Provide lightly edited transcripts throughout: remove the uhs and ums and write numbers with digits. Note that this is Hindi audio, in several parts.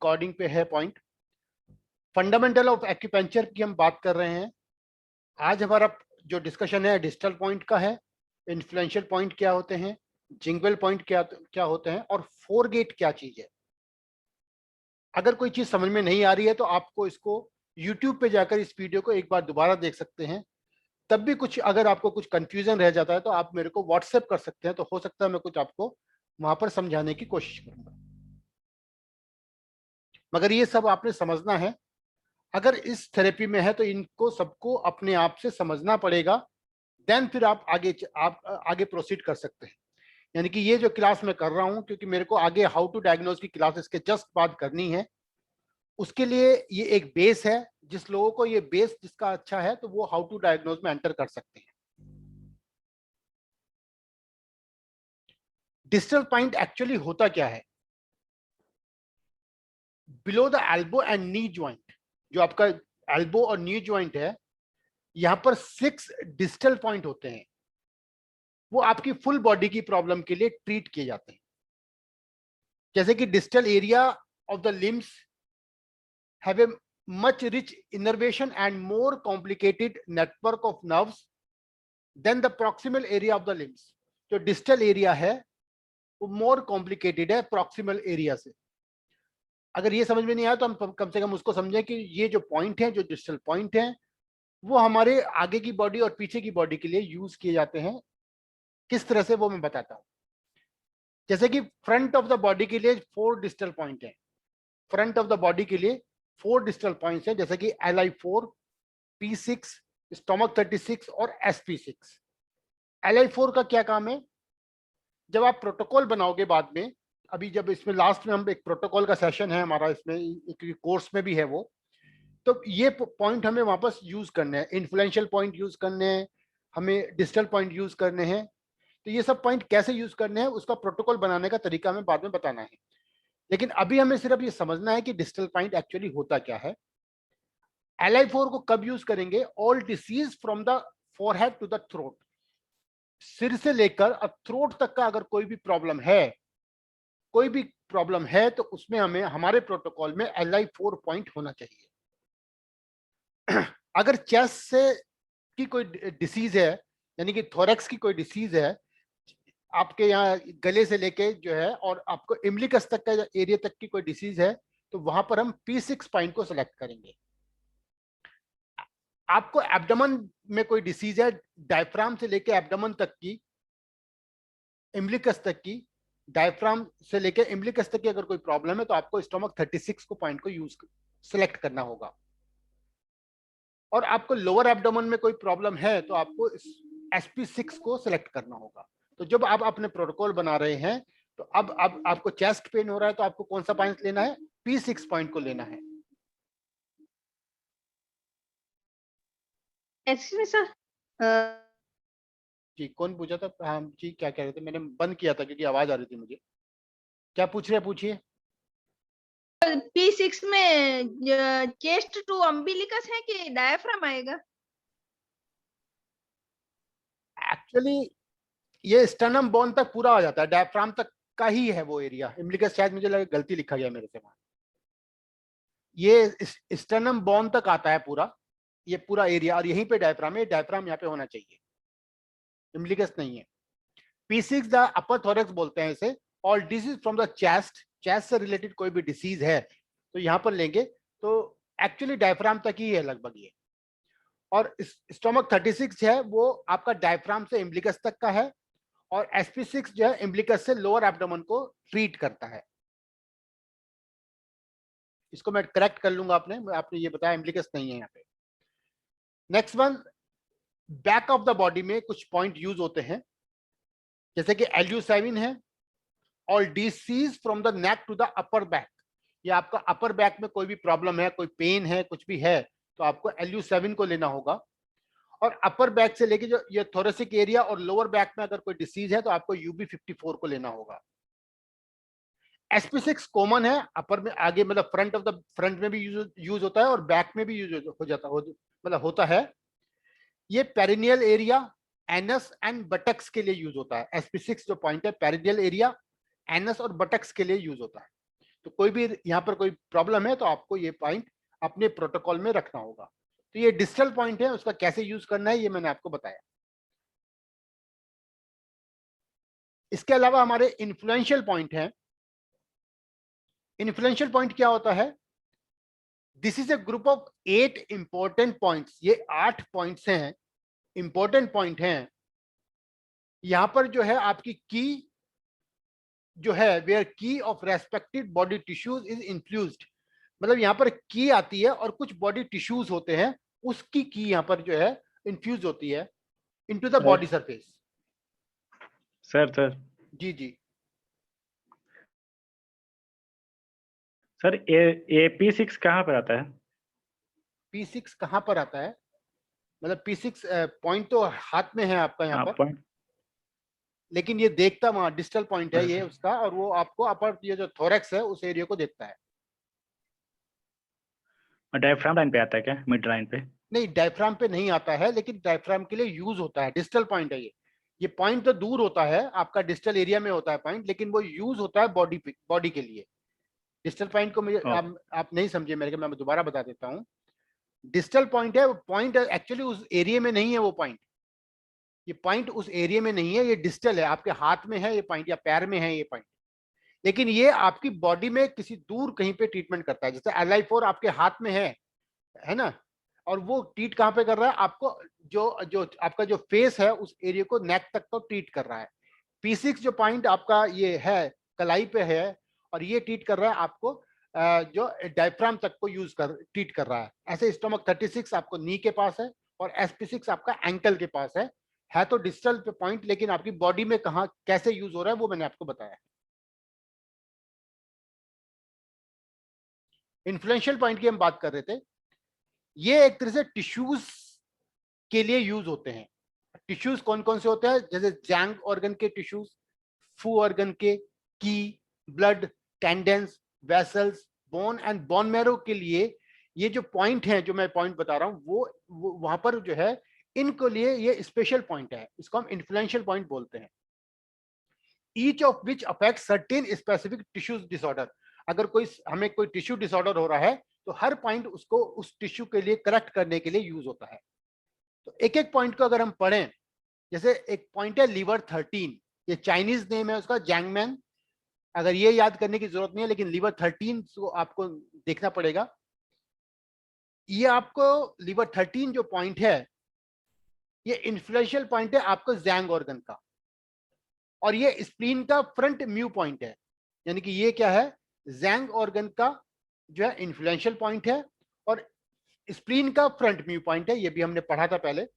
रिकॉर्डिंग पे है पॉइंट। फंडामेंटल ऑफ एक्यूपेंचर की हम बात कर रहे हैं। आज हमारा जो डिस्कशन है डिस्टल पॉइंट का है, इन्फ्लुएंशियल पॉइंट क्या होते हैं, जिंगवेल पॉइंट क्या क्या होते हैं, और फोरगेट क्या चीज है। अगर कोई चीज समझ में नहीं आ रही है तो आपको इसको YouTube पे जाकर इस वीडियो को एक बार दोबारा देख सकते हैं। तब भी कुछ अगर आपको कुछ कंफ्यूजन रह जाता है तो आप मेरे को व्हाट्सएप कर सकते हैं, तो हो सकता है मैं कुछ आपको वहां पर समझाने की कोशिश करूंगा। मगर ये सब आपने समझना है। अगर इस थेरेपी में है तो इनको सबको अपने आप से समझना पड़ेगा, देन फिर आप आगे प्रोसीड कर सकते हैं। यानी कि ये जो क्लास मैं कर रहा हूं, क्योंकि मेरे को आगे हाउ टू डायग्नोज की क्लास इसके जस्ट बाद करनी है, उसके लिए ये एक बेस है। जिस लोगों को ये बेस जिसका अच्छा है तो वो हाउ टू डायग्नोज में एंटर कर सकते हैं। डिस्टल पॉइंट एक्चुअली होता क्या है? Below the elbow and knee joint, जो आपका एल्बो और नी ज्वाइंट है, यहां पर 6 डिस्टल पॉइंट होते हैं। वो आपकी फुल बॉडी की प्रॉब्लम के लिए ट्रीट किए जाते हैं। जैसे कि distal area of the limbs have a much rich innervation and more complicated network of nerves than the proximal area of the limbs. जो distal area है वो more complicated है proximal area से। अगर ये समझ में नहीं आया तो हम कम से कम उसको समझें कि ये जो पॉइंट है, जो डिस्टल पॉइंट है, वो हमारे आगे की बॉडी और पीछे की बॉडी के लिए यूज किए जाते हैं। किस तरह से वो मैं बताता हूं। जैसे कि फ्रंट ऑफ द बॉडी के लिए 4 डिस्टल पॉइंट है। फ्रंट ऑफ द बॉडी के लिए 4 डिस्टल पॉइंट्स है, जैसे कि LI4, P6, स्टोमक 36 और SP6। LI4 का क्या काम है? जब आप प्रोटोकॉल बनाओगे बाद में, अभी जब इसमें लास्ट में हम एक प्रोटोकॉल का सेशन है हमारा, इसमें एक कोर्स में भी है वो, तो ये पॉइंट हमें वापस यूज करने हैं। इन्फ्लुएंशियल पॉइंट यूज करने हैं, हमें डिस्टल पॉइंट यूज करने हैं। तो ये सब पॉइंट कैसे यूज करने हैं उसका प्रोटोकॉल बनाने का तरीका हमें बाद में बताना है। लेकिन अभी हमें सिर्फ ये समझना है कि डिस्टल पॉइंट एक्चुअली होता क्या है। LI4 को कब यूज करेंगे? All disease from the forehead to the throat, सिर से लेकर थ्रोट तक का अगर कोई भी प्रॉब्लम है तो उसमें हमें हमारे प्रोटोकॉल में LI4 पॉइंट होना चाहिए। अगर चेस्ट से की कोई डिसीज है, यानी कि थोरेक्स की कोई डिसीज है, आपके यहाँ गले से लेके जो है और आपको इम्बलिकस तक का एरिया तक की कोई डिसीज है, तो वहां पर हम P6 पॉइंट को सिलेक्ट करेंगे। आपको एब्डोमेन में कोई डिसीज है, डायफ्राम से लेके एब्डोमेन तक की, इम्बलिकस तक की, डायफ्राम से लेके इम्बलिकस तक की अगर कोई प्रॉब्लम है तो आपको स्टोमक 36 को पॉइंट को यूज सिलेक्ट करना होगा। और आपको लोअर एब्डोमेन में कोई प्रॉब्लम है तो आपको SP6 को सिलेक्ट करना होगा। तो जब आप अपने प्रोटोकॉल बना रहे हैं तो अब आपको चेस्ट पेन हो रहा है तो आपको कौन सा पॉइंट लेना है? P6 पॉइंट को लेना है। एक्सक्यूज मी सर, जी, कौन पूछा था? हाँ जी, क्या कह रहे थे? मैंने बंद किया था क्योंकि आवाज आ रही थी मुझे। क्या पूछ रहे हैं, पूछिए। P6 में चेस्ट टू अम्बिलिकस है कि डायफ्राम आएगा? एक्चुअली ये स्टर्नम बोन तक पूरा आ जाता है, डायफ्राम तक का ही है वो एरिया। इम्बलिकस शायद मुझे लगा गलती लिखा गया मेरे से वहां। ये स्टर्नम बोन तक आता है पूरा, ये पूरा एरिया, और यहीं पे डायफ्राम है। डायफ्राम यहाँ पे होना चाहिए, इम्बलिकस नहीं है। P6 द अपर थोरेक्स बोलते हैं इसे। और disease from the chest, chest से रिलेटेड कोई भी डिसीज है तो यहाँ पर लेंगे। तो एक्चुअली डायफ्राम तक ही है लगभग ये। और स्टोमक 36 है वो आपका डायफ्राम से इम्बलिकस तक का है, और SP6 जो है इम्बलिकस से लोअर एब्डोमेन को ट्रीट करता है। इसको मैं करेक्ट कर लूंगा, आपने ये बताया इम्बलिकस नहीं है यहाँ पे। Next one, back of the body में कुछ पॉइंट यूज होते हैं, जैसे कि LU7 है। और disease from the neck to the upper back, ये आपका अपर बैक में कोई भी प्रॉब्लम है, कोई पेन है, कुछ भी है, तो आपको LU7 को लेना होगा। और अपर बैक से लेके जो ये थोरेसिक एरिया और लोअर बैक में अगर कोई डिसीज है तो आपको UB54 को लेना होगा। SP6 कॉमन है, अपर में आगे मतलब फ्रंट में भी यूज होता है और बैक में भी यूज मतलब होता है। ये perineal area, anus and buttocks के लिए यूज होता है। SP6 जो पॉइंट है पेरिनियल एरिया, एनस और बटक्स के लिए यूज होता है। तो कोई भी यहाँ पर कोई प्रॉब्लम है तो आपको ये पॉइंट अपने प्रोटोकॉल में रखना होगा। तो ये डिस्टल पॉइंट है, उसका कैसे यूज करना है ये मैंने आपको बताया। इसके अलावा हमारे इन्फ्लुएंशियल पॉइंट है। इन्फ्लुएंशियल पॉइंट क्या होता है? This is a group of 8 important points. ये 8 पॉइंट्स हैं, इंपॉर्टेंट पॉइंट हैं। यहां पर जो है आपकी की जो है वेयर की of respective body tissues is infused, मतलब यहाँ पर की आती है और कुछ बॉडी टिश्यूज होते हैं, उसकी की यहाँ पर जो है इन्फ्यूज होती है into the body surface. Sir sir जी जी सर P6 कहाँ पर आता है? P6 कहाँ पर आता है? मतलब P6 पॉइंट तो हाथ में है आपका यहाँ पर, पॉइंट लेकिन ये देखता वहां डिस्टल पॉइंट है ये उसका, और वो आपको अपर ये जो थोरैक्स है उस एरिया को देखता है। डायफ्राम लाइन पे आता है क्या, मिड लाइन पे? नहीं, डायफ्राम पे नहीं आता है, लेकिन डायफ्राम के लिए यूज होता है। डिस्टल पॉइंट है ये पॉइंट तो दूर होता है, आपका डिस्टल एरिया में होता है पॉइंट, लेकिन वो यूज होता है बॉडी के लिए। डिस्टल पॉइंट को मुझे आप नहीं समझे मेरे को, मैं दोबारा बता देता हूँ। डिस्टल पॉइंट है, पॉइंट एक्चुअली उस एरिया में नहीं है वो पॉइंट, ये पॉइंट उस एरिया में नहीं है, ये डिस्टल है, आपके हाथ में है ये पॉइंट या पैर में है ये पॉइंट, लेकिन ये आपकी बॉडी में किसी दूर कहीं पे ट्रीटमेंट करता है। जैसे Li4 आपके हाथ में है ना, और वो ट्रीट कहाँ पे कर रहा है आपको, जो जो आपका जो फेस है उस एरिया को नेक तक तो ट्रीट कर रहा है। P6 जो पॉइंट आपका ये है कलाई पे है, और ये ट्रीट कर रहा है आपको जो डायफ्राम तक को ट्रीट कर रहा है। ऐसे स्टोमक 36 आपको नी के पास है और SP6 आपका एंकल के पास है तो डिस्टल पे पॉइंट, लेकिन आपकी बॉडी में कहाँ कैसे यूज हो रहा है वो मैंने आपको बताया। इन्फ्लुएंशियल पॉइंट की हम बात कर रहे थे। ये एक तरह से टिश्यूज के लिए यूज होते हैं। टिश्यूज कौन कौन से होते हैं? जैसे जैंग ऑर्गन के टिश्यूज, फू ऑर्गन के, की, blood, tendons, vessels, bone and bone marrow के लिए ये जो पॉइंट है, जो मैं पॉइंट बता रहा हूं वो वहां पर जो है इनको लिए ये स्पेशल पॉइंट है, इसको हम इन्फ्लुएंशियल पॉइंट बोलते हैं। Each of which affect certain specific tissues disorder. अगर हमें कोई टिश्यू डिसऑर्डर हो रहा है तो हर पॉइंट उसको उस टिश्यू के लिए करेक्ट करने के लिए यूज होता है। तो एक एक पॉइंट को अगर हम पढ़ें, जैसे एक पॉइंट है लीवर 13, ये चाइनीज नेम है उसका, जैंगमैन। अगर ये याद करने की जरूरत नहीं है, लेकिन लीवर 13 को आपको देखना पड़ेगा। ये आपको लीवर 13 जो पॉइंट है ये इन्फ्लुएंशियल पॉइंट है आपको जैंग ऑर्गन का, और ये स्प्लीन का फ्रंट म्यू पॉइंट है। यानी कि ये क्या है, जैंग ऑर्गन का जो है इन्फ्लुएंशियल पॉइंट है और स्प्लीन का फ्रंट म्यू पॉइंट है, ये भी हमने पढ़ा था पहले।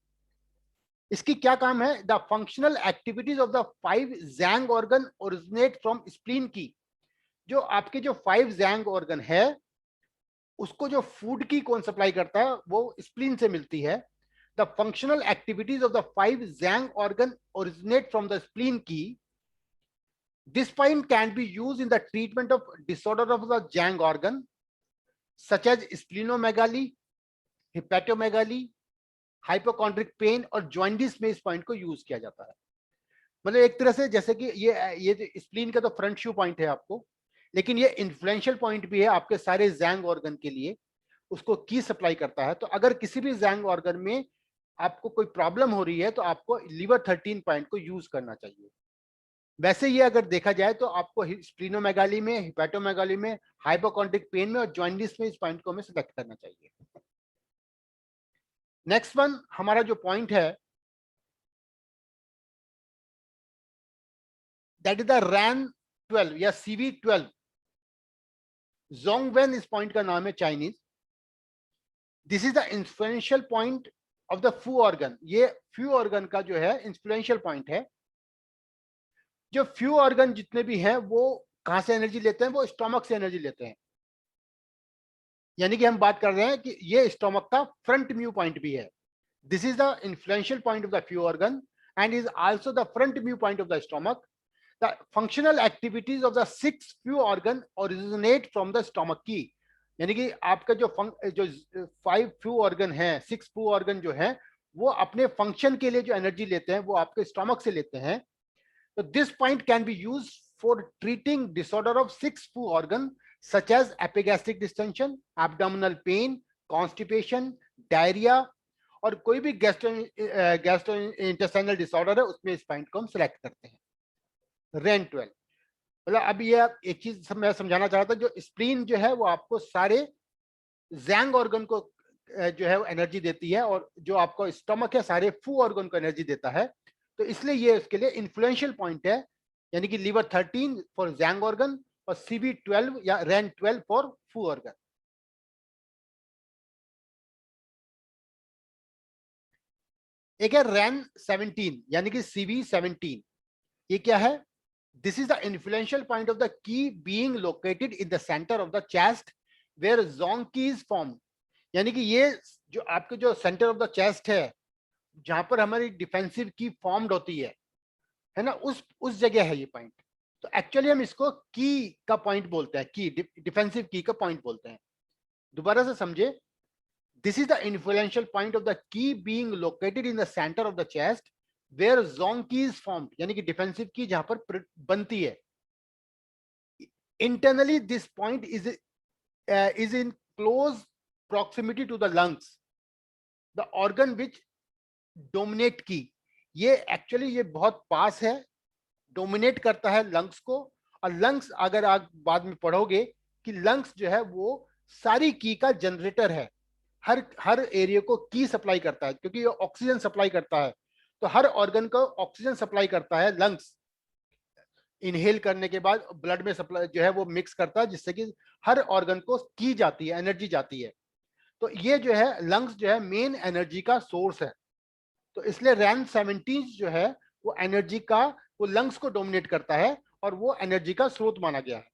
इसकी क्या काम है? The functional activities of the 5 zang organ originate from spleen की। जो आपके जो 5 जैंग ऑर्गन है उसको जो फूड की कौन सप्लाई करता है वो स्प्लीन से मिलती है। The functional activities of the 5 zang organ originate from the spleen की। This point can be used in the treatment of disorder of the Jang organ, such as splenomegaly, hepatomegaly, hypochondric pain और jaundice में इस पॉइंट को यूज किया जाता है। मतलब एक तरह से जैसे कि ये स्प्लीन का तो फ्रंट शू पॉइंट है आपको, लेकिन ये इन्फ्लुएंशियल पॉइंट भी है आपके सारे जैंग ऑर्गन के लिए, उसको की सप्लाई करता है। तो अगर किसी भी जैंग ऑर्गन में आपको कोई प्रॉब्लम हो रही है तो आपको लीवर 13 पॉइंट को यूज करना चाहिए। वैसे ये अगर देखा जाए तो आपको स्प्लीनोमेगाली में, हिपैटोमेगाली में, हाइपोकॉन्ड्रिक पेन में और जॉइंडिस में इस पॉइंट को हमें सिलेक्ट करना चाहिए। नेक्स्ट वन हमारा जो पॉइंट है दैट इज द रैन 12 या CV12। जोंगवेन इस पॉइंट का नाम है Chinese. This is the influential point of the फू ऑर्गन। ये फ्यू ऑर्गन का जो है इन्फ्लुएंशियल पॉइंट है। जो फ्यू ऑर्गन जितने भी हैं वो कहां से एनर्जी लेते हैं? वो स्टोमक से एनर्जी लेते हैं। यानी कि हम बात कर रहे हैं कि ये स्टोमक का फ्रंट म्यू पॉइंट भी है। This is the influential point of the few organ and is also the front mu point of the stomach. The functional activities of the 6 few organ originate from the stomach की। यानी कि आपका जो 5 फ्यू ऑर्गन है, 6 फ्यू ऑर्गन जो है वो अपने फंक्शन के लिए जो एनर्जी लेते हैं वो आपके स्टोमक से लेते हैं। So this point can be used for treating disorder of 6 Fu organ such as epigastric distension, abdominal pain, constipation, diarrhea, और कोई भी गैस्ट्रोइंटेस्टाइनल डिसऑर्डर है उसमें इस पॉइंट को हम सिलेक्ट करते हैं। रेन 12 मतलब अब ये एक चीज मैं समझाना चाह रहा था, जो स्प्लीन जो है वो आपको सारे जैंग ऑर्गन को जो है वो एनर्जी देती है, और जो आपका स्टमक है सारे फू ऑर्गन को एनर्जी देता है। तो इसलिए ये उसके लिए इन्फ्लुएंशियल पॉइंट है, यानी कि लीवर 13 फॉर जैंग ऑर्गन और सीबी 12 या रेन 12 फॉर फू ऑर्गन। एक है रेन 17 यानी कि सीबी 17। ये क्या है? This is the influential point of the qi being located in the centre of the chest where zongqi is formed. यानी कि ये जो आपके जो सेंटर ऑफ द चेस्ट है जहां पर हमारी डिफेंसिव की फॉर्म्ड होती है ना, उस जगह है ये पॉइंट। तो एक्चुअली हम इसको की का पॉइंट बोलते हैं, की डिफेंसिव की का पॉइंट बोलते हैं। दोबारा से समझे, this is the influential point of the qi being located in the centre of the chest where zongqi is formed, यानी कि डिफेंसिव की जहां पर बनती है। Internally this point is in close proximity to the lungs, the organ which dominate की। ये एक्चुअली ये बहुत पास है, डोमिनेट करता है लंग्स को। और लंग्स अगर आप बाद में पढ़ोगे कि लंग्स जो है वो सारी की का जनरेटर है, हर एरिया को की सप्लाई करता है, क्योंकि ये ऑक्सीजन सप्लाई करता है। तो हर ऑर्गन को ऑक्सीजन सप्लाई करता है लंग्स, इनहेल करने के बाद ब्लड में सप्लाई जो है वो मिक्स करता है, जिससे कि हर ऑर्गन को की जाती है, एनर्जी जाती है। तो ये जो है लंग्स जो है मेन एनर्जी का सोर्स है। तो इसलिए रैन 17 जो है वो एनर्जी का, वो लंग्स को डोमिनेट करता है और वो एनर्जी का स्रोत माना गया है।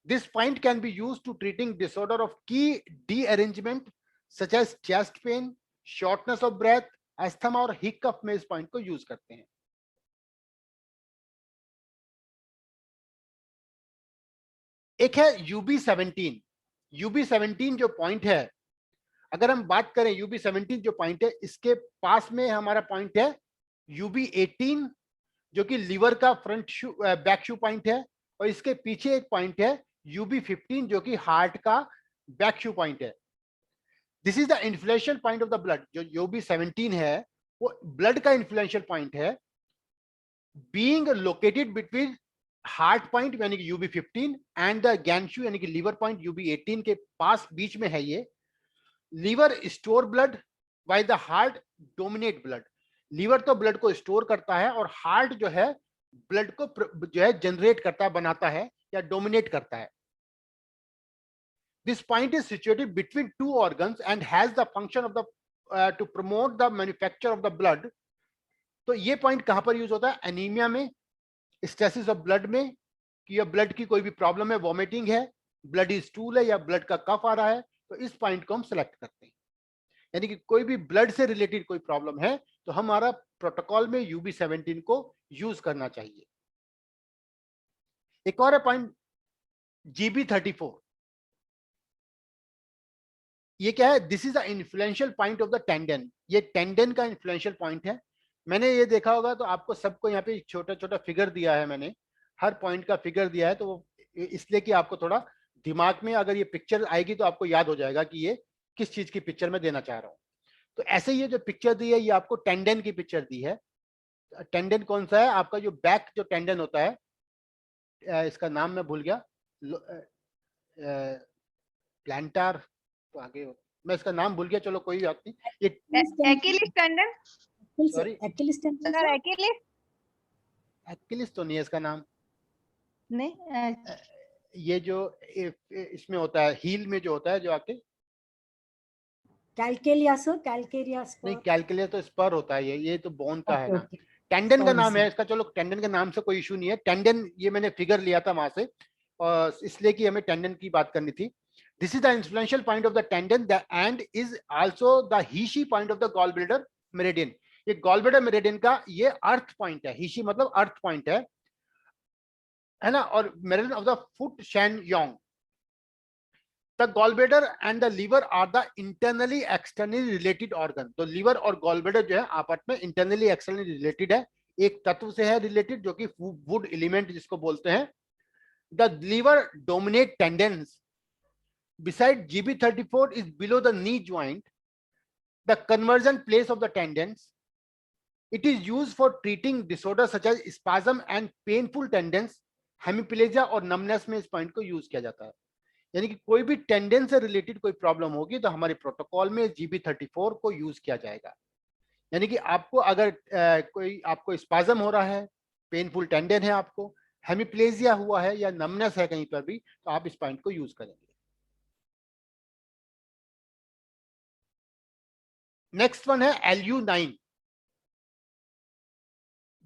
This point can be used to treating disorder of qi derangement such as chest pain, shortness of breath, asthma और हिकअप में इस पॉइंट को यूज करते हैं। एक है UB17। UB17 जो पॉइंट है, अगर हम बात करें UB17 जो पॉइंट है, इसके पास में हमारा पॉइंट है UB18 जो कि लीवर का फ्रंट शू बैक शू पॉइंट है, और इसके पीछे एक पॉइंट है UB15 जो कि हार्ट का बैक शू पॉइंट है। This is the influential point of the blood. जो UB17 है वो ब्लड का इन्फ्लुएंशियल पॉइंट है, being located between heart point यानी कि UB15 एंड द गैंशू यानी कि लीवर पॉइंट UB18 के पास बीच में है ये। Liver store blood while the heart dominate blood. Liver तो ब्लड को स्टोर करता है और हार्ट जो है ब्लड को जो है जनरेट करता है, बनाता है या डोमिनेट करता है। This point is situated between two organs and has the function of the two promote the manufacture of the blood. तो ये पॉइंट कहां पर यूज होता है? एनीमिया में, स्टेसिस ऑफ ब्लड में, कि ब्लड की कोई भी प्रॉब्लम है, वॉमिटिंग है, ब्लडी स्टूल है या ब्लड का कफ आ रहा है, तो इस पॉइंट को हम सेलेक्ट करते हैं। यानी कि कोई भी ब्लड से रिलेटेड कोई प्रॉब्लम है तो हमारा प्रोटोकॉल में UB17 को यूज करना चाहिए। एक और है पॉइंट GB34। ये क्या है? This is the influential point of the tendon. ये टेंडन का इन्फ्लुएंशियल पॉइंट है। मैंने ये देखा होगा तो आपको सबको यहाँ पे छोटा छोटा फिगर दिया है, मैंने हर पॉइंट का फिगर दिया है, तो वो इसलिए कि आपको थोड़ा दिमाग में अगर ये पिक्चर आएगी तो आपको याद हो जाएगा कि ये किस चीज की पिक्चर मैं देना चाह रहा हूँ। तो ऐसे ये जो पिक्चर दी है ये आपको टेंडन की पिक्चर दी है। टेंडन कौन सा है? आपका जो बैक जो टेंडन होता है, इसका नाम मैं भूल गया, प्लांटार तो आगे मैं इसका नाम भूल गया, चलो कोई बात नहीं। ये एकिलिस टेंडन, सॉरी एक्किलिस टेंडन सर एकिलिस एक्किलिस तो नहीं है इसका नाम। नहीं, ये जो इसमें होता है हील में जो होता है जो आके, कैलकेलिया सर, कैलकेलिया नहीं कैलकुलेट तो स्पर होता है, ये तो बोन का है ना। ओके टेंडन का Sorry, नाम है sir. इसका, चलो टेंडन के नाम से कोई इशू नहीं है। टेंडन ये मैंने फिगर लिया था वहां से, और इसलिए कि हमें टेंडन की बात करनी थी। This is the influential point of the tendon and is also the he sea point of the gall bladder meridian. ये गॉल ब्लैडर मेरिडियन का ये अर्थ पॉइंट है, हीशी मतलब अर्थ पॉइंट है ना, और meridian of the foot shao yang. The gallbladder and the liver are the internally externally related organ। तो liver और gallbladder जो है आपस में internally externally related है, एक तत्व से है रिलेटेड जो कि वुड एलिमेंट जिसको बोलते हैं। the liver dominate tendons beside GB34 is below the knee joint, the conversion place of the tendons. It is used for treating disorders such as spasm and painful tendons, hemiplegia और नमनेस में इस पॉइंट को यूज किया जाता है। यानी कि कोई भी टेंडन से रिलेटेड कोई प्रॉब्लम होगी तो हमारे प्रोटोकॉल में GB34 को यूज किया जाएगा। यानी कि आपको अगर कोई आपको स्पाज्म हो रहा है, पेनफुल टेंडन है, आपको हेमिप्लेजिया हुआ है या नमनेस है कहीं पर भी, तो आप इस पॉइंट को यूज करेंगे। नेक्स्ट वन है LU9।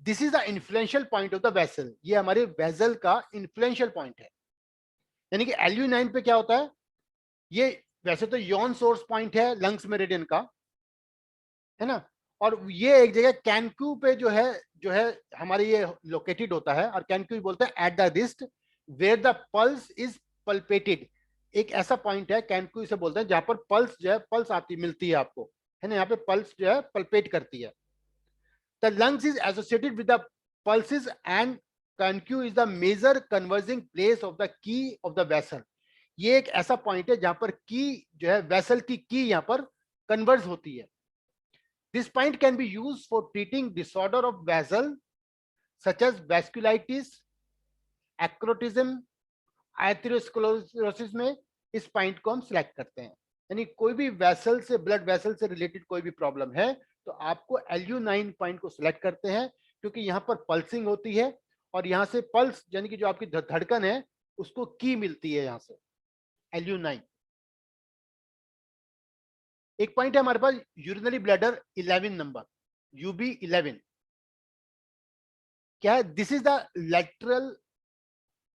This is the influential point of the vessel. ये हमारे वेसल का इन्फ्लुएंशियल पॉइंट है। यानी कि LU9 पे क्या होता है, ये वैसे तो यॉन सोर्स पॉइंट है लंग्स मेरिडियन का, है ना, और ये एक जगह कैनक्यू पे जो है हमारे ये लोकेटेड होता है, और कैनक्यू बोलते हैं at the wrist where the pulse is palpated. एक ऐसा पॉइंट है कैनक्यू इसे बोलते हैं जहां पर पल्स जो है पल्स आती मिलती है आपको, है ना, यहाँ पे पल्स जो है पल्पेट करती है। The lungs is associated with the pulses and कैनक्यू is the major converging place of the qi of the vessel. ये एक ऐसा पॉइंट है जहां पर की जो है वेसल की यहाँ पर कन्वर्ज होती है। This point can be used for treating disorder of vessel such as vasculitis, acrotism, atherosclerosis में इस पॉइंट को हम सिलेक्ट करते हैं। यानी कोई भी वेसल से, ब्लड वेसल से रिलेटेड कोई भी प्रॉब्लम है तो आपको LU9 पॉइंट को सिलेक्ट करते हैं, क्योंकि यहाँ पर पल्सिंग होती है और यहाँ से पल्स यानी कि जो आपकी धड़कन है उसको की मिलती है यहाँ से LU9। एक पॉइंट है हमारे पास यूरिनरी ब्लैडर 11 नंबर, UB11। क्या है, this is the lateral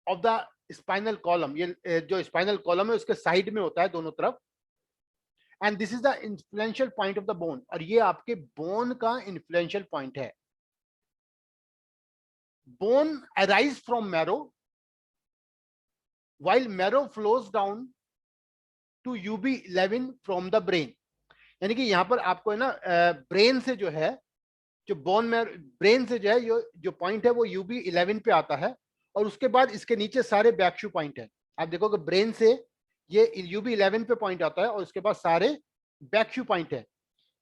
of the spinal column. ये जो स्पाइनल कॉलम है उसके साइड में होता है दोनों तरफ, and this is the influential point of the bone, और ये आपके बोन का इन्फ्लुएंशियल पॉइंट है। Bone arise from marrow while marrow flows down to UB11 from the brain। यानी कि यहाँ पर आपको है ना ब्रेन से जो है, जो बोन में ब्रेन से जो है जो पॉइंट है वो UB11 पे आता है, और उसके बाद इसके नीचे सारे बैकशू पॉइंट है। आप देखोगे ब्रेन से ये UB11 पे पॉइंट आता है और उसके बाद सारे बैकशू पॉइंट है।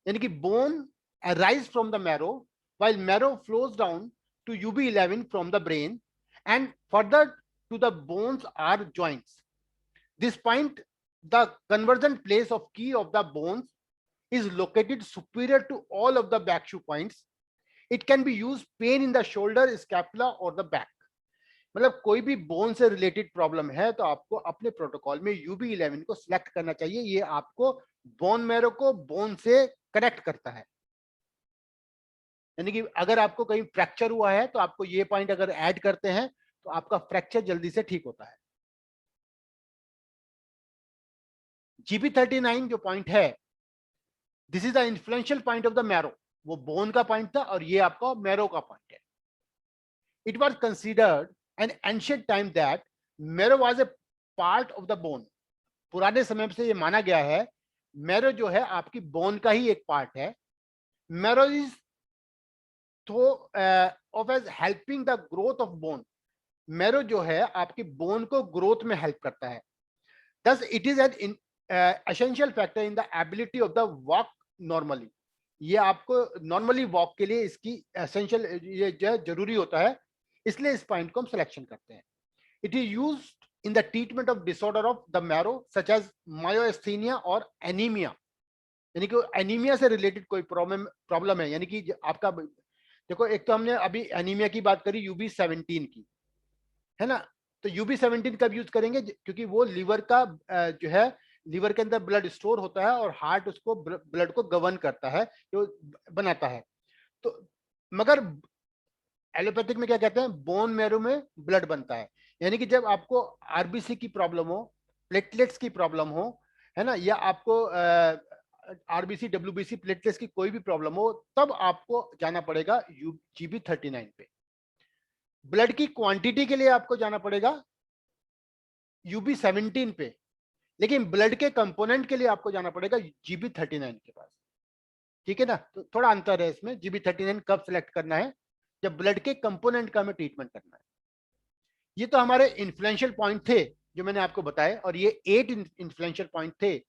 यानी कि bone arise from the marrow while marrow flows down to UB11 from the brain and further to the bones are joints. This point, the convergent place of key of the bones is located superior to all of the backshoe points. It can be used pain in the shoulder, scapula or the back। मतलब कोई भी बोन से रिलेटेड प्रॉब्लम है तो आपको अपने प्रोटोकॉल में UB11 को सिलेक्ट करना चाहिए। ये आपको बोन मैरो को बोन से कनेक्ट करता है। यानी कि अगर आपको कहीं फ्रैक्चर हुआ है तो आपको ये पॉइंट अगर ऐड करते हैं तो आपका फ्रैक्चर जल्दी से ठीक होता है। GB39 जो पॉइंट है, this is the influential point of the marrow. वो बोन का पॉइंट था और ये आपका मैरो का पॉइंट है। It was considered an ancient time that marrow was a part of the bone. पुराने समय से ये माना गया है मैरो जो है आपकी बोन का ही एक पार्ट है। Marrow is to of as helping the growth of bone. Marrow जो है आपकी बोन को ग्रोथ में हेल्प करता है। Thus, it is an essential factor in the ability of the walk normally। ये आपको नॉर्मली वॉक के लिए इसकी एसेंशियल ये जो जरूरी होता है, इसलिए इस पॉइंट को हम सिलेक्शन करते हैं। It is used in the treatment of disorder of the marrow such as myasthenia और एनीमिया। यानी कि एनीमिया से रिलेटेड कोई प्रॉब्लम है, यानी कि आपका देखो, एक तो हमने अभी एनीमिया की बात करी UB17 की, है ना, तो UB17 कब यूज करेंगे, क्योंकि वो लीवर का जो है लीवर के अंदर ब्लड स्टोर होता है और हार्ट उसको ब्लड को गवर्न करता है, जो बनाता है। तो मगर एलोपैथिक में क्या कहते हैं, बोन मैरो में ब्लड बनता है। यानी कि जब आपको RBC की प्रॉब्लम हो, प्लेटलेट्स की प्रॉब्लम हो, है ना, या आपको RBC WBC प्लेटलेट्स की कोई भी प्रॉब्लम हो, तब आपको जाना पड़ेगा GB39 पे। ब्लड की क्वांटिटी के लिए आपको जाना पड़ेगा UB17 पे, लेकिन ब्लड के कंपोनेंट के लिए आपको जाना पड़ेगा GB39 के पास। ठीक है ना, तो थोड़ा अंतर है इसमें। GB39 कब सिलेक्ट करना है, जब ब्लड के कंपोनेंट का हमें ट्रीटमेंट करना है। ये तो हमारे इन्फ्लुएंशियल पॉइंट थे जो मैंने आपको बताया, और ये 8 इन्फ्लुएंशियल पॉइंट थे।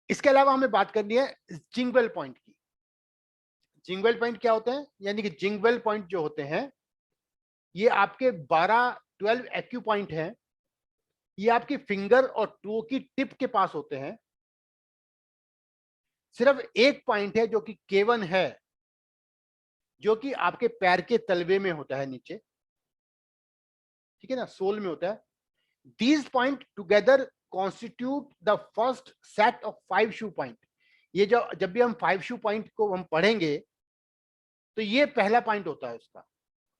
इसके अलावा हमें बात करनी है जिंगवेल पॉइंट की। जिंगवेल पॉइंट क्या होते हैं? यानी कि जिंगवेल पॉइंट जो होते हैं ये आपके 12 एक्यू पॉइंट हैं। ये आपकी फिंगर और टो की टिप के पास होते हैं। सिर्फ एक पॉइंट है जो कि K1 है, जो कि आपके पैर के तलवे में होता है नीचे, ठीक है ना, सोल में होता है। These point together constitute the first set of 5 shoe point। ये जब भी हम 5 shoe point को हम पढ़ेंगे तो ये पहला पॉइंट होता है उसका,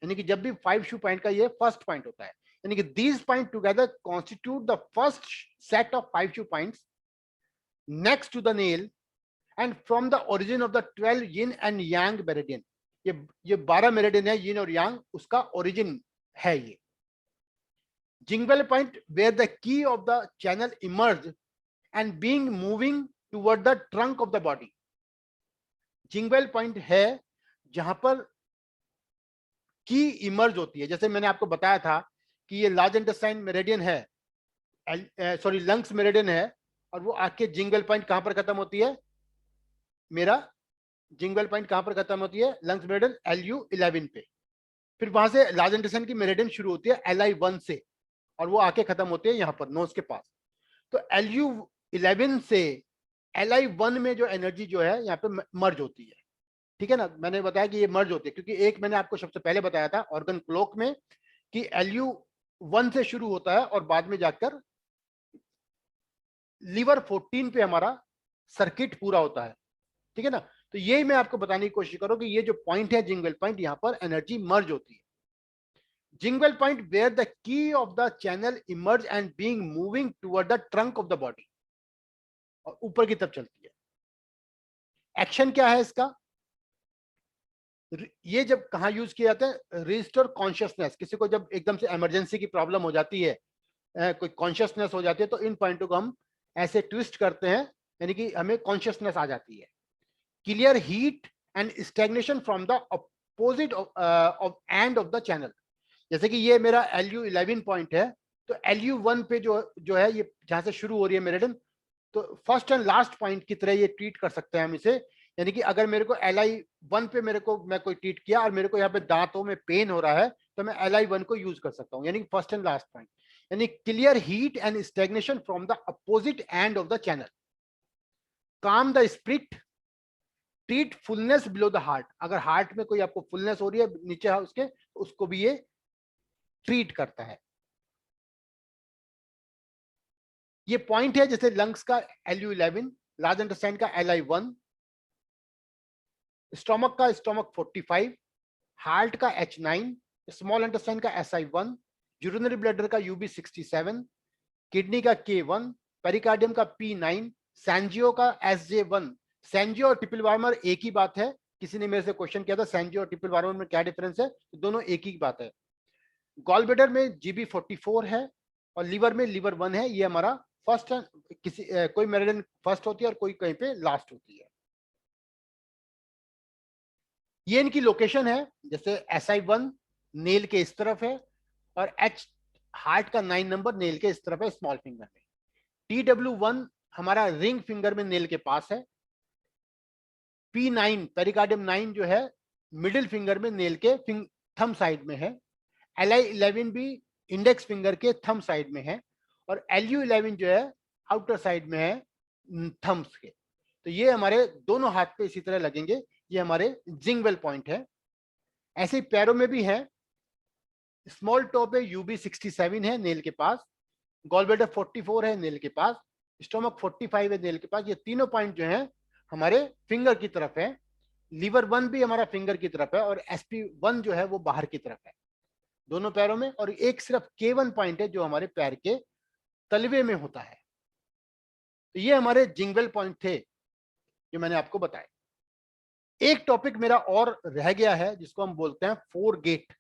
यानी कि जब भी 5 shoe point का ये फर्स्ट पॉइंट होता है, यानी कि these point together constitute the first set of 5 shoe points next to the nail and from the origin of the 12 yin and yang meridian। ये 12 मेरिडियन है, yin और yang, उसका ओरिजिन है ये। Jingwell point where the key of the channel emerge and being moving toward the trunk of the body। Jingwell point है जहां पर की इमर्ज होती है। जैसे मैंने आपको बताया था कि ये लार्ज इंटेस्टाइन मेरिडियन है, सॉरी लंग्स मेरिडियन है, और वो आके जिंगवेल पॉइंट कहां पर खत्म होती है? मेरा जिंगवेल पॉइंट कहां पर खत्म होती है? लंग्स मेरिडियन LU11 पे। फिर वहां से लार्ज इंटेस्टाइन की मेरिडियन शुरू होती है LI1 से, और वो आके खत्म होती है यहाँ पर नोज के पास। तो LU11 से LI1 में जो एनर्जी जो है यहाँ पे मर्ज होती है, ठीक है ना। मैंने बताया कि ये मर्ज होती है क्योंकि एक मैंने आपको सबसे पहले बताया था ऑर्गन क्लॉक में कि LU1 से शुरू होता है और बाद में जाकर लीवर 14 पे हमारा सर्किट पूरा होता है, ठीक है ना। तो यही मैं आपको बताने की कोशिश करूं कि ये जो पॉइंट है जिंगवेल पॉइंट, यहाँ पर एनर्जी मर्ज होती है। Jingwell point where the key of the channel emerge and being moving toward the trunk of the body, और ऊपर की तरफ चलती है। एक्शन क्या है इसका? ये जब कहाँ यूज किया जाता है? Restore consciousness. किसी को जब एकदम से इमरजेंसी की प्रॉब्लम हो जाती है, कोई कॉन्शियसनेस हो जाती है, तो इन पॉइंटों को हम ऐसे ट्विस्ट करते हैं, यानी कि हमें कॉन्शियसनेस आ जाती है। Clear heat and stagnation from the opposite of and of the channel. जैसे कि ये मेरा LU11 पॉइंट है, तो LU1 पे जो है ये जहां से शुरू हो रही है मेरिडियन, तो फर्स्ट एंड लास्ट पॉइंट की तरह ये ट्रीट कर सकते हैं हम इसे। यानी कि अगर मेरे को LI1 पे मैं कोई ट्रीट किया और मेरे को यहाँ पे दांतों में पेन हो रहा है, तो मैं LI1 को यूज कर सकता हूँ, यानी कि फर्स्ट एंड लास्ट पॉइंट। यानी clear heat and stagnation from the opposite end of the channel. Calm the spirit, treat fullness below the heart. अगर हार्ट में कोई आपको फुलनेस हो रही है नीचे उसके, उसको भी ये ट्रीट करता है। ये पॉइंट है जैसे लंग्स का LU11, लार्ज इंटेस्टाइन का LI1, स्टोमक का स्टोमक 45, हार्ट का H9, स्मॉल इंटेस्टाइन का SI1, यूरिनरी ब्लैडर का UB67, किडनी का K1, पेरिकार्डियम का P9, सैंजियो का SJ1। सैंजियो और टिपिल वार्मर एक ही बात है। किसी ने मेरे से क्वेश्चन किया था सैंजियो और टिपिल वार्मर में क्या डिफरेंस है, तो दोनों एक ही बात है। गॉलब्लैडर में GB44 है और लीवर में लीवर 1 है। ये हमारा फर्स्ट कोई मेरिडियन फर्स्ट होती है और कोई कहीं पे लास्ट होती है। ये इनकी लोकेशन है, जैसे SI1 नेल के इस तरफ है और H हार्ट का 9 नंबर नेल के इस तरफ है, स्मॉल फिंगर में। TW1 हमारा रिंग फिंगर में नेल के पास है। P9 पेरिकार्डियम 9 जो है मिडिल फिंगर में नेल के थंब साइड में है। LI11 भी इंडेक्स फिंगर के थंब साइड में है और LU11 जो है आउटर साइड में है थंब्स के। तो ये हमारे दोनों हाथ पे इसी तरह लगेंगे। ये हमारे जिंगवेल पॉइंट है। ऐसे ही पैरों में भी है। स्मॉल टो पे UB67 है नेल के पास, गॉलब्लैडर 44 है नेल के पास, स्टोमक 45 है नेल के पास। ये तीनों पॉइंट जो है हमारे फिंगर की तरफ है। लीवर 1 भी हमारा फिंगर की तरफ है और SP1 जो है वो बाहर की तरफ है दोनों पैरों में। और एक सिर्फ K1 पॉइंट है जो हमारे पैर के तलवे में होता है। तो ये हमारे जिंगवेल पॉइंट थे जो मैंने आपको बताया। एक टॉपिक मेरा और रह गया है जिसको हम बोलते हैं 4 गेट।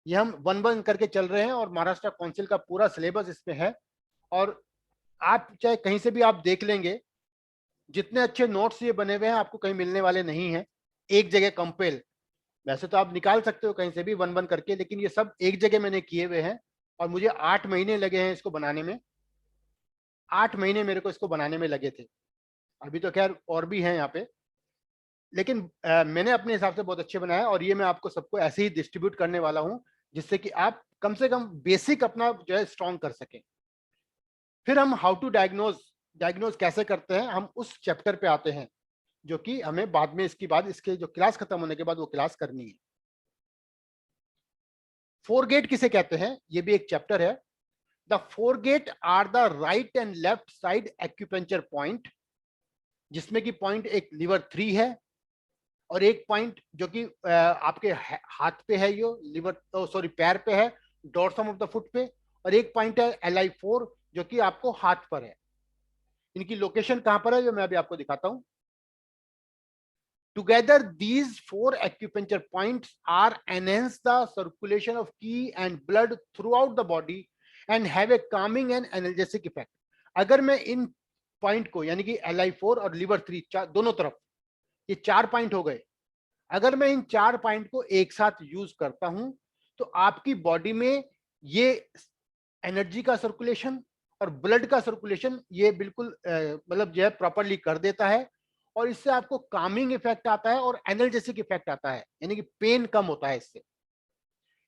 ये हम 1-1 करके चल रहे हैं और महाराष्ट्र काउंसिल का पूरा सिलेबस इसमें है। और आप चाहे कहीं से भी आप देख लेंगे, जितने अच्छे नोट्स ये बने हुए हैं आपको कहीं मिलने वाले नहीं हैं एक जगह कंपेल। वैसे तो आप निकाल सकते हो कहीं से भी वन वन करके, लेकिन ये सब एक जगह मैंने किए हुए हैं और मुझे 8 महीने लगे हैं इसको बनाने में। 8 महीने मेरे को इसको बनाने में लगे थे। अभी तो खैर और भी हैं यहाँ पे, लेकिन मैंने अपने हिसाब से बहुत अच्छे बनाया और ये मैं आपको सबको ऐसे ही डिस्ट्रीब्यूट करने वाला हूँ जिससे कि आप कम से कम बेसिक अपना जो है स्ट्रॉन्ग कर सकें। फिर हम हाउ टू डायग्नोज कैसे करते हैं, हम उस चैप्टर पे आते हैं जो कि हमें बाद में इसके बाद इसके जो क्लास खत्म होने के बाद वो क्लास करनी है। फोरगेट किसे कहते हैं, ये भी एक चैप्टर है। The four gate are the right and left side acupuncture point, जिसमें कि पॉइंट एक लिवर 3 है और एक पॉइंट जो कि आपके हाथ पे है, ये लिवर सॉरी पैर पे है, डोर्सम ऑफ द फुट पे, और एक पॉइंट है LI4 जो कि आपको हाथ पर है। इनकी लोकेशन कहां पर है जो मैं अभी आपको दिखाता हूं। Together, these 4 acupuncture points are enhance the circulation of ki and blood throughout the body and have a calming and analgesic effect. अगर मैं इन पॉइंट को यानी कि LI4 और लिवर 3 दोनों तरफ, ये 4 पॉइंट हो गए, अगर मैं इन 4 पॉइंट को एक साथ यूज करता हूं तो आपकी बॉडी में ये एनर्जी का सर्कुलेशन और ब्लड का सर्कुलेशन ये बिल्कुल मतलब जो है प्रॉपरली कर देता है और इससे आपको कामिंग इफेक्ट आता है और एनर्जेटिक इफेक्ट आता है, यानी कि पेन कम होता है इससे।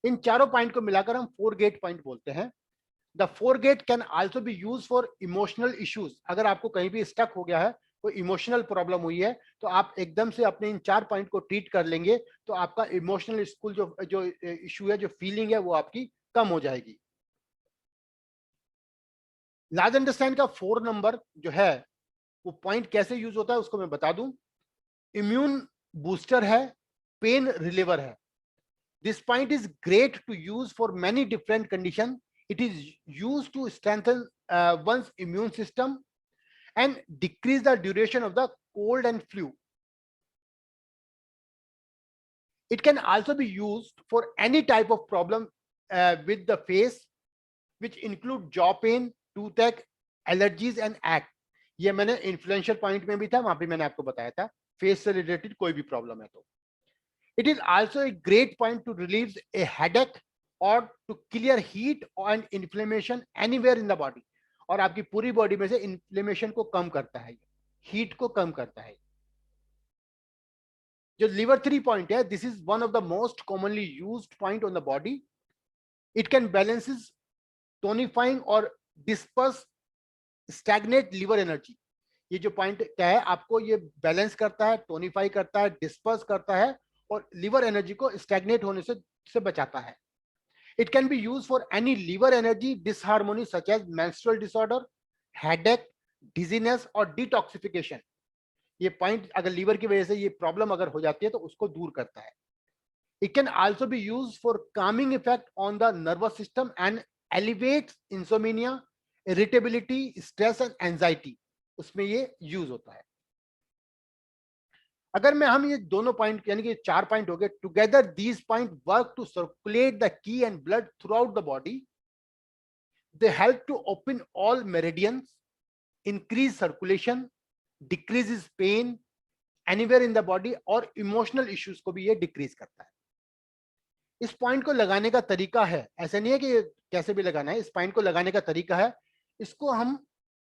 इन चारों पॉइंट को मिलाकर हम 4 गेट पॉइंट बोलते हैं। The 4 get can also be use for emotional issues. अगर आपको कहीं भी स्टक हो गया है, कोई इमोशनल प्रॉब्लम हुई है, तो आप एकदम से अपने इन 4 पॉइंट को ट्रीट कर लेंगे तो आपका इमोशनल स्कूल जो इशू है, जो फीलिंग है, वो आपकी कम हो जाएगी। लार्ज अंडरस्टैंड का 4 नंबर जो है वो पॉइंट कैसे यूज होता है उसको मैं बता दूं। इम्यून बूस्टर है, पेन रिलीवर है। This point is great to use for many different condition. It is use to strengthen one's immune system and decrease the duration of the cold and flu. It can also be used for any type of problem with the face, which include jaw pain, toothache, allergies and acne. ये मैंने इन्फ्लुएंशियल पॉइंट में भी था, वहां पे मैंने आपको बताया था फेस से रिलेटेड कोई भी प्रॉब्लम है तो। It is also a great point to relieve a headache और to clear heat and inflammation anywhere in the body. और आपकी पूरी बॉडी में से इन्फ्लेमेशन को कम करता है, हीट को कम करता है। जो लिवर 3 पॉइंट है, this is one of the most commonly used point on the body. It can balances tonifying और डिस्पर्स स्टैग्नेट लिवर एनर्जी। ये जो पॉइंट क्या है, आपको ये बैलेंस करता है, टोनिफाई करता है, डिस्पर्स करता है और लिवर एनर्जी को स्टैग्नेट होने से बचाता है। It can be use for any liver energy disharmony such as menstrual disorder, headache, dizziness और डिटॉक्सिफिकेशन। ये पॉइंट अगर लीवर की वजह से ये प्रॉब्लम अगर हो जाती है तो उसको दूर करता है। It can also be use for Kameng effect on the nervous system and elevates insomnia, irritability, stress and anxiety, उसमें ये यूज होता है। अगर मैं हम ये दोनों पॉइंट यानी कि 4 पॉइंट हो गए, together these point work to circulate the qi and blood throughout the body. They help to open all meridians, increase circulation, decreases pain anywhere in the body और इमोशनल इश्यूज को भी ये डिक्रीज करता है। इस पॉइंट को लगाने का तरीका है, ऐसा नहीं है कि कैसे भी लगाना है, इस पॉइंट को लगाने का तरीका है, इसको हम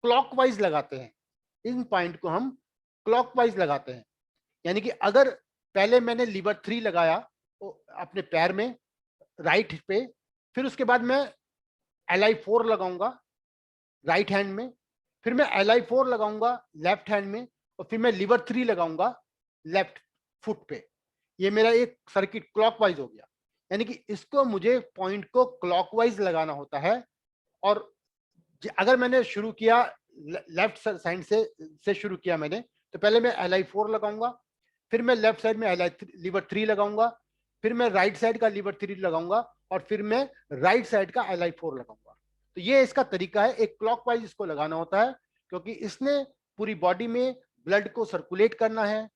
क्लॉकवाइज लगाते हैं। इन पॉइंट को हम क्लॉकवाइज लगाते हैं, यानी कि अगर पहले मैंने लिवर 3 लगाया अपने पैर में राइट पे, फिर उसके बाद मैं LI4 लगाऊंगा राइट हैंड में, फिर मैं LI4 लगाऊंगा लेफ्ट हैंड में और फिर मैं लिवर 3 लगाऊंगा लेफ्ट फुट पे। ये मेरा एक सर्किट क्लॉकवाइज हो गया, यानी कि इसको मुझे पॉइंट को क्लॉकवाइज लगाना होता है। और अगर मैंने शुरू किया लेफ्ट साइड से शुरू किया मैंने, तो पहले मैं LI4 लगाऊंगा, फिर मैं लेफ्ट साइड में लिवर 3 लगाऊंगा, फिर मैं राइट साइड का लिवर 3 लगाऊंगा और फिर मैं राइट साइड का LI4 लगाऊंगा। तो ये इसका तरीका है, एक क्लॉकवाइज इसको लगाना होता है, क्योंकि इसने पूरी बॉडी में ब्लड को सर्कुलेट करना है,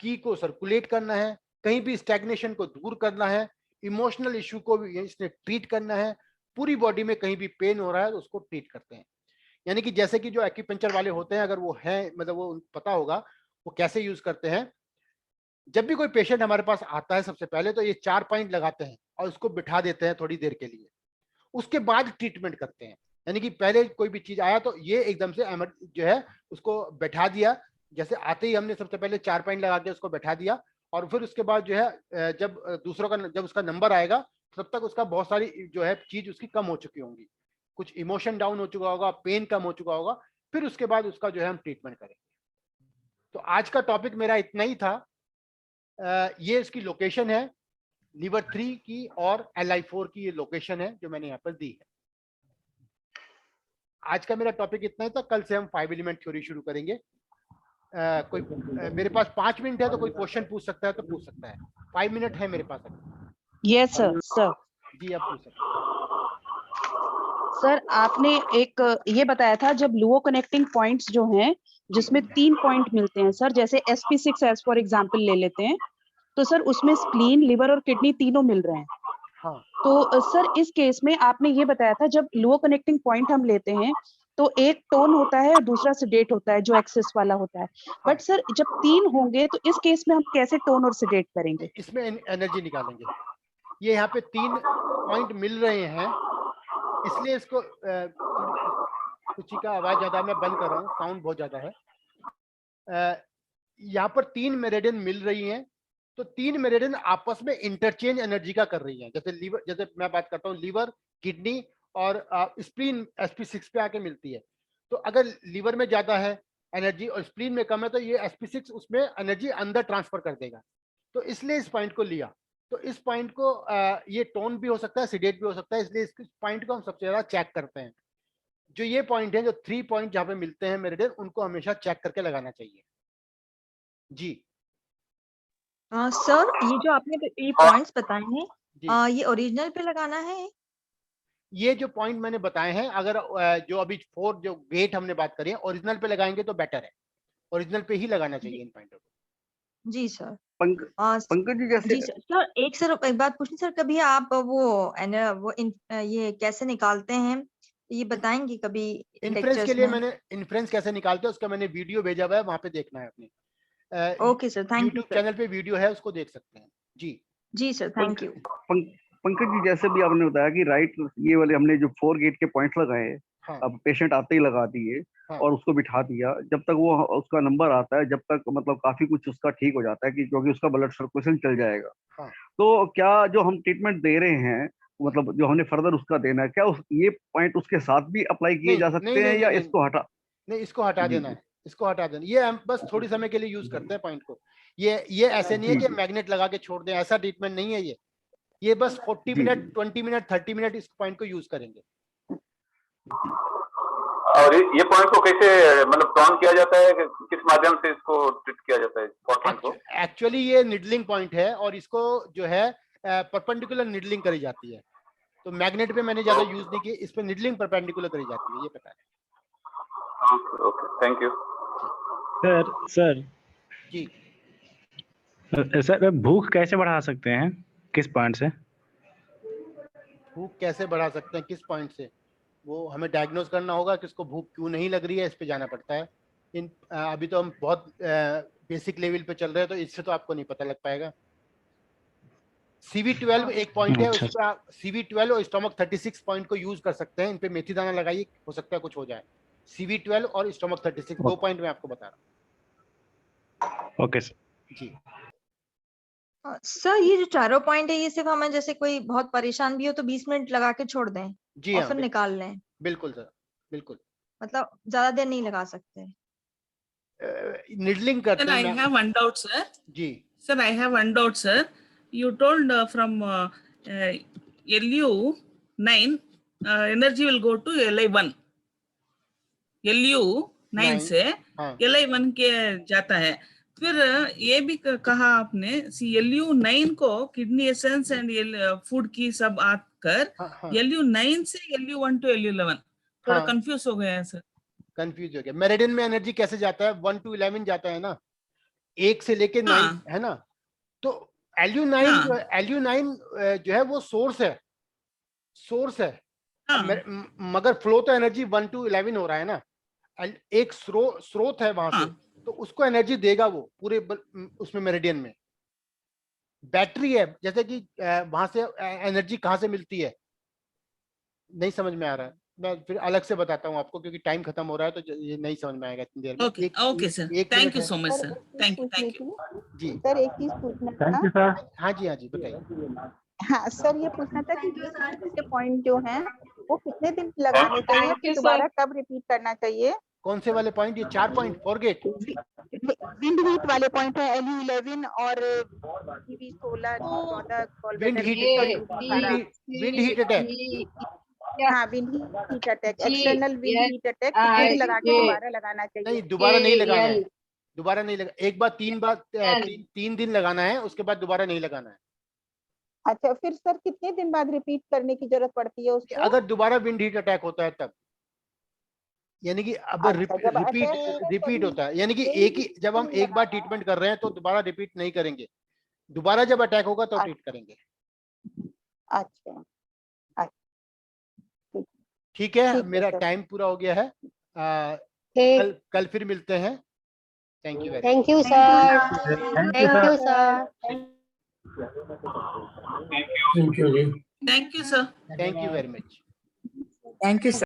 की को सर्कुलेट करना है, कहीं भी स्टैग्नेशन को दूर करना है, इमोशनल इश्यू को भी इसने ट्रीट करना है, पूरी बॉडी में कहीं भी पेन हो रहा है तो उसको ट्रीट करते हैं। यानी कि जैसे कि जो एक्यूपंक्चर वाले होते हैं, अगर वो हैं, मतलब वो पता होगा वो कैसे यूज करते हैं। जब भी कोई पेशेंट हमारे पास आता है सबसे पहले तो ये 4 पॉइंट लगाते हैं और उसको बिठा देते हैं थोड़ी देर के लिए, उसके बाद ट्रीटमेंट करते हैं। यानी कि पहले कोई भी चीज आया तो ये एकदम से जो है उसको बैठा दिया, जैसे आते ही हमने सबसे पहले 4 पॉइंट लगा के उसको बैठा दिया, और फिर उसके बाद जो है जब दूसरों का जब उसका नंबर आएगा तब तक उसका बहुत सारी जो है चीज उसकी कम हो चुकी होंगी, कुछ इमोशन डाउन हो चुका होगा, पेन कम हो चुका होगा, फिर उसके बाद उसका जो है हम ट्रीटमेंट करेंगे। तो आज का टॉपिक मेरा इतना ही था। ये इसकी लोकेशन है लीवर 3 की और LI4 की, ये लोकेशन है जो मैंने यहाँ पर दी है। आज का मेरा टॉपिक इतना ही था। कल से हम 5 एलिमेंट थ्योरी शुरू करेंगे। मेरे पास 5 मिनट है तो कोई क्वेश्चन पूछ सकता है तो पूछ सकता है। 5 मिनट है मेरे पास अभी। Yes sir. जी आप पूछ सकते हैं। सर आपने एक ये बताया था जब लुओ कनेक्टिंग पॉइंट्स जो हैं जिसमें 3 पॉइंट मिलते हैं सर, जैसे sp6 एज फॉर एग्जांपल ले लेते हैं, तो सर उसमें स्प्लीन, लिवर और किडनी तीनों मिल रहे हैं। हाँ तो सर इस केस में आपने ये बताया था जब लुओ कनेक्टिंग पॉइंट हम लेते हैं तो एक टोन होता है और दूसरा सेडेट होता है जो एक्सेस वाला होता है, बट सर जब 3 होंगे तो इस केस में हम कैसे टोन और सेडेट करेंगे? इसमें एनर्जी निकालेंगे। ये यहाँ पे 3 पॉइंट मिल रहे हैं, इसलिए इसको कुछ का आवाज ज्यादा, मैं बंद कर रहा हूँ, साउंड बहुत ज्यादा है। यहाँ पर 3 मेरिडियन मिल रही हैं, तो 3 मेरिडियन आपस में इंटरचेंज एनर्जी का कर रही हैं। जैसे लीवर, जैसे मैं बात करता हूँ लीवर, किडनी और स्प्लीन sp6 पे आके मिलती है। तो अगर लीवर में ज्यादा है एनर्जी और स्प्लीन में कम है तो ये sp6 उसमें एनर्जी अंदर ट्रांसफर कर देगा। तो इसलिए इस पॉइंट को लिया। तो इस पॉइंट को ये टोन भी हो सकता है, सिडेट भी हो सकता है, इसलिए इस पॉइंट को हम सबसे ज्यादा चेक करते हैं। जो ये पॉइंट है, जो 3 पॉइंट जहाँ पे मिलते हैं मेरिडियन, उनको हमेशा चेक करके लगाना चाहिए। जी सर ये जो आपने ये पॉइंट्स बताए हैं, जी। ये ओरिजिनल पे लगाना है? ये जो पॉइंट मैंने बताए हैं, अगर जो अभी 4 जो वेट हमने बात करी है ओरिजिनल पे लगाएंगे तो बेटर है। ओरिजिनल पे ही लगाना चाहिए इन पॉइंटों को। जी सर। पंकज जी जैसे जी सर एक बात पूछनी सर, कभी आप ये कैसे निकालते हैं ये बताएंगे कभी इन्फ्रेंस के लेक्चर्स लिए में? मैंने इन्फ्रेंस कैसे निकालते हैं उसका मैंने वीडियो भेजा हुआ है, वहां पे देखना है अपने। Okay sir, thank you YouTube sir. Channel पे वीडियो है, उसको देख सकते हैं। जी जी sir, thank you. Pankaj ji जैसे भी आपने बताया कि राइट, ये वाले हमने जो 4 गेट के पॉइंट्स लगाए हैं, हाँ अब पेशेंट आते ही लगा दिए हाँ और उसको बिठा दिया, जब तक वो उसका नंबर आता है, जब तक मतलब काफी कुछ उसका ठीक हो जाता है कि क्योंकि उसका ब्लड सर्कुलेशन चल जाएगा। हाँ। तो क्या जो हम ट्रीटमेंट दे रहे हैं, मतलब जो हमने फर्दर उसका देना है, क्या ये पॉइंट उसके साथ भी अप्लाई किए जा सकते हैं या इसको हटा? नहीं, इसको हटा जी देना है, इसको हटा देना। ये हम बस थोड़ी समय के लिए यूज करते हैं पॉइंट को। ये ऐसे नहीं है कि मैग्नेट लगा के छोड़ दें, ऐसा ट्रीटमेंट नहीं है ये बस 40 जी, मिनट 20 मिनट 30 मिनट इस पॉइंट को यूज करेंगे। और ये पॉइंट को कैसे मतलब टर्न किया जाता है, किस माध्यम से इसको ट्रीट किया जाता है पॉइंट को? एक्चुअली ये निडलिंग पॉइंट है और इसको जो है परपेंडिकुलर निडलिंग करी जाती है। तो मैग्नेट पे मैंने ज्यादा यूज नहीं की, इस पे निडलिंग परपेंडिकुलर करी जाती है, ये पता है। ओके थैंक यू सर जी सर भूख कैसे बढ़ा सकते हैं, किस पॉइंट से? भूख कैसे बढ़ा सकते हैं किस पॉइंट से, वो हमें डायग्नोज करना होगा कि उसको भूख क्यों नहीं लग रही है, इस पे जाना पड़ता है। अभी तो हम बहुत बेसिक लेवल पे चल रहे हैं, तो इससे तो आपको नहीं पता लग पाएगा। CV12 एक पॉइंट है, उस पर आप CV12 और स्टोमक 36 पॉइंट को यूज कर सकते हैं। इन पे मेथी दाना लगाइए, हो सकता है कुछ हो जाए। CV12 और स्टोमक 36 2 पॉइंट में आपको बता रहा हूँ। Okay sir. जी सर ये जो चारों पॉइंट है, ये सिर्फ हमें जैसे कोई बहुत परेशान भी हो तो 20 मिनट लगा के छोड़ दें जी और हाँ, फिर निकाल लें, बिल्कुल सर, बिल्कुल। मतलब ज्यादा देर नहीं लगा सकते? निडलिंग करते Sir, I हैं। have one doubt, sir. Ji Sir, I have one doubt, sir. You told from LU9 energy will go to LI1. LU9 से हाँ LI1 के जाता है। फिर ये भी कहा आपने LU9 को किडनी एसेंस एंड फूड की सब आकर हाँ LU9 से LU1 to LU11 थोड़ा कंफ्यूज हो गया है सर। कंफ्यूज हो गया। मेरिडियन में एनर्जी कैसे जाता है, 1 to 11 जाता है ना, 1 से लेके 9 है ना। तो LU9 जो है वो सोर्स है। मगर फ्लो तो एनर्जी 1 to 11 हो रहा है ना, एक स्रोत है वहां से, तो उसको एनर्जी देगा वो पूरे उसमें मेरिडियन में। बैटरी है, जैसे कि वहां से एनर्जी कहाँ से मिलती है, नहीं समझ में आ रहा है, मैं फिर अलग से बताता हूँ आपको, क्योंकि टाइम खत्म हो रहा है तो ये नहीं समझ में आएगा इतनी देर में। ओके ओके सर, एक थैंक मिनट यू है। So much sir, thank you जी सर एक चीज पूछना थैंक था। You sir. हाँ जी बताइए। हाँ सर, ये पूछना था कि ये पॉइंट जो है वो कितने दिन लगाने चाहिए, फिर दोबारा कब रिपीट करना चाहिए? कौन से वाले पॉइंट? ये 4 पॉइंट फॉरगेट। विंड हीट वाले पॉइंट है, LU11 और PV 16, 14 विंड हीट अटैक। हाँ, wind heat attack, external wind heat attack कितने दिन लगा के दोबारा लगाना चाहिए? नहीं, दोबारा नहीं लगाना है, दोबारा नहीं लगा, एक बार 3 दिन लगाना है, उसके बाद दोबारा नहीं लगाना है। अच्छा, फिर सर कितने दिन बाद रिपीट करने की जरूरत पड़ती है उसको? अगर दोबारा विंड हीट अटैक होता है तब, यानी कि अब अच्छा, जब रिपीट होता है, यानी कि एक ही, जब हम एक बार ट्रीटमेंट कर रहे हैं तो दोबारा रिपीट नहीं करेंगे, दोबारा जब अटैक होगा तो ट्रीट करेंगे। अच्छा, ठीक है, ठीक है मेरा सर। टाइम पूरा हो गया है। कल फिर मिलते हैं। Thank you very thank you sir, thank you sir. Thank you sir, thank you very much. Thank you sir.